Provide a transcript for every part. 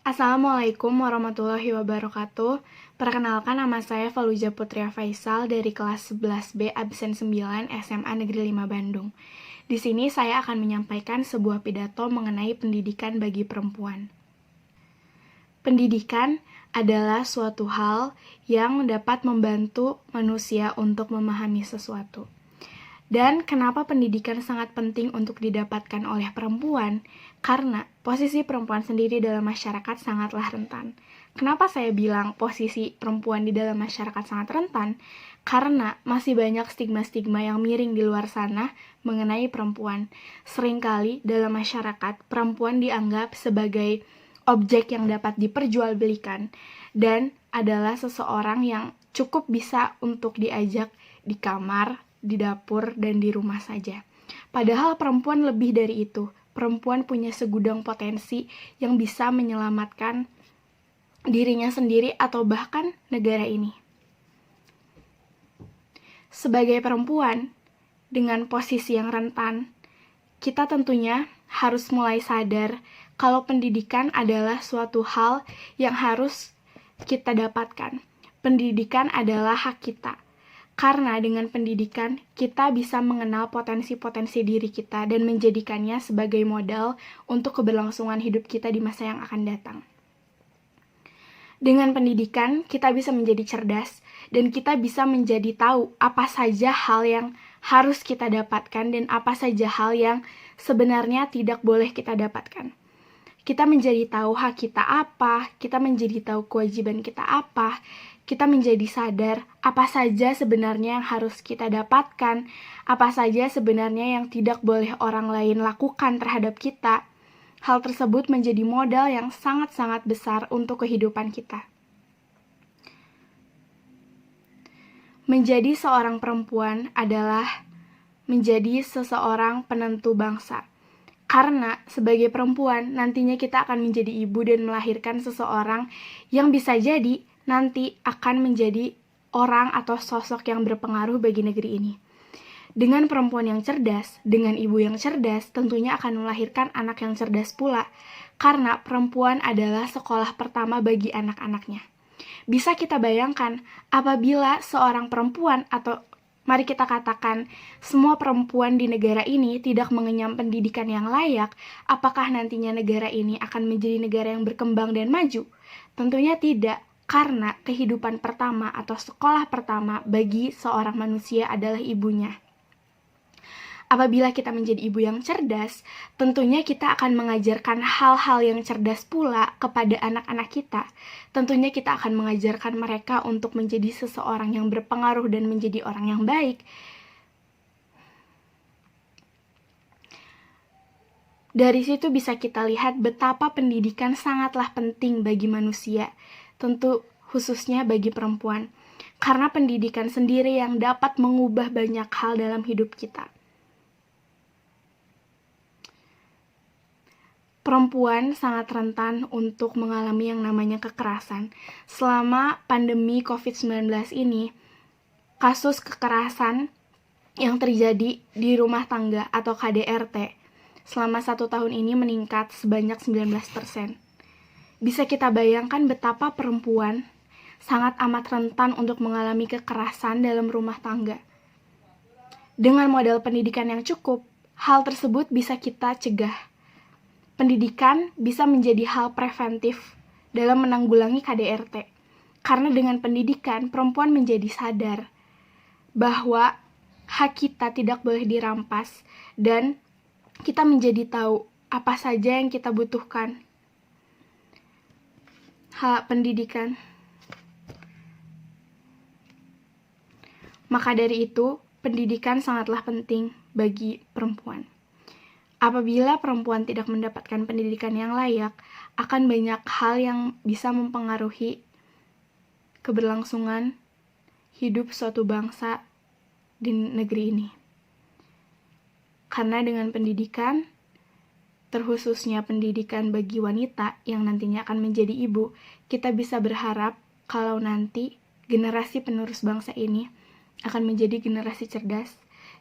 Assalamualaikum warahmatullahi wabarakatuh. Perkenalkan, nama saya Faluja Putria Faisal dari kelas 11B absen 9 SMA Negeri 5 Bandung. Di sini saya akan menyampaikan sebuah pidato mengenai pendidikan bagi perempuan. Pendidikan adalah suatu hal yang dapat membantu manusia untuk memahami sesuatu. Dan kenapa pendidikan sangat penting untuk didapatkan oleh perempuan? Karena posisi perempuan sendiri dalam masyarakat sangatlah rentan. Kenapa saya bilang posisi perempuan di dalam masyarakat sangat rentan? Karena masih banyak stigma-stigma yang miring di luar sana mengenai perempuan. Seringkali dalam masyarakat, perempuan dianggap sebagai objek yang dapat diperjualbelikan dan adalah seseorang yang cukup bisa untuk diajak di kamar, di dapur, dan di rumah saja. Padahal perempuan lebih dari itu. Perempuan punya segudang potensi yang bisa menyelamatkan dirinya sendiri atau bahkan negara ini. Sebagai perempuan, dengan posisi yang rentan, kita tentunya harus mulai sadar kalau pendidikan adalah suatu hal yang harus kita dapatkan. Pendidikan adalah hak kita. Karena dengan pendidikan, kita bisa mengenal potensi-potensi diri kita dan menjadikannya sebagai modal untuk keberlangsungan hidup kita di masa yang akan datang. Dengan pendidikan, kita bisa menjadi cerdas dan kita bisa menjadi tahu apa saja hal yang harus kita dapatkan dan apa saja hal yang sebenarnya tidak boleh kita dapatkan. Kita menjadi tahu hak kita apa, kita menjadi tahu kewajiban kita apa, kita menjadi sadar apa saja sebenarnya yang harus kita dapatkan, apa saja sebenarnya yang tidak boleh orang lain lakukan terhadap kita. Hal tersebut menjadi modal yang sangat-sangat besar untuk kehidupan kita. Menjadi seorang perempuan adalah menjadi seseorang penentu bangsa. Karena sebagai perempuan, nantinya kita akan menjadi ibu dan melahirkan seseorang yang bisa jadi nanti akan menjadi orang atau sosok yang berpengaruh bagi negeri ini. Dengan perempuan yang cerdas, dengan ibu yang cerdas, tentunya akan melahirkan anak yang cerdas pula. Karena perempuan adalah sekolah pertama bagi anak-anaknya. Bisa kita bayangkan, apabila seorang perempuan atau mari kita katakan, semua perempuan di negara ini tidak mengenyam pendidikan yang layak, apakah nantinya negara ini akan menjadi negara yang berkembang dan maju? Tentunya tidak, karena kehidupan pertama atau sekolah pertama bagi seorang manusia adalah ibunya. Apabila kita menjadi ibu yang cerdas, tentunya kita akan mengajarkan hal-hal yang cerdas pula kepada anak-anak kita. Tentunya kita akan mengajarkan mereka untuk menjadi seseorang yang berpengaruh dan menjadi orang yang baik. Dari situ bisa kita lihat betapa pendidikan sangatlah penting bagi manusia, tentu khususnya bagi perempuan. Karena pendidikan sendiri yang dapat mengubah banyak hal dalam hidup kita. Perempuan sangat rentan untuk mengalami yang namanya kekerasan. Selama pandemi COVID-19 ini, kasus kekerasan yang terjadi di rumah tangga atau KDRT selama 1 tahun ini meningkat sebanyak 19%. Bisa kita bayangkan betapa perempuan sangat amat rentan untuk mengalami kekerasan dalam rumah tangga. Dengan modal pendidikan yang cukup, hal tersebut bisa kita cegah. Pendidikan bisa menjadi hal preventif dalam menanggulangi KDRT. Karena dengan pendidikan, perempuan menjadi sadar bahwa hak kita tidak boleh dirampas dan kita menjadi tahu apa saja yang kita butuhkan. Hak pendidikan. Maka dari itu, pendidikan sangatlah penting bagi perempuan. Apabila perempuan tidak mendapatkan pendidikan yang layak, akan banyak hal yang bisa mempengaruhi keberlangsungan hidup suatu bangsa di negeri ini. Karena dengan pendidikan, terkhususnya pendidikan bagi wanita yang nantinya akan menjadi ibu, kita bisa berharap kalau nanti generasi penerus bangsa ini akan menjadi generasi cerdas,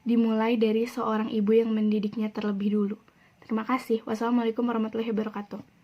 dimulai dari seorang ibu yang mendidiknya terlebih dulu. Terima kasih. Wassalamualaikum warahmatullahi wabarakatuh.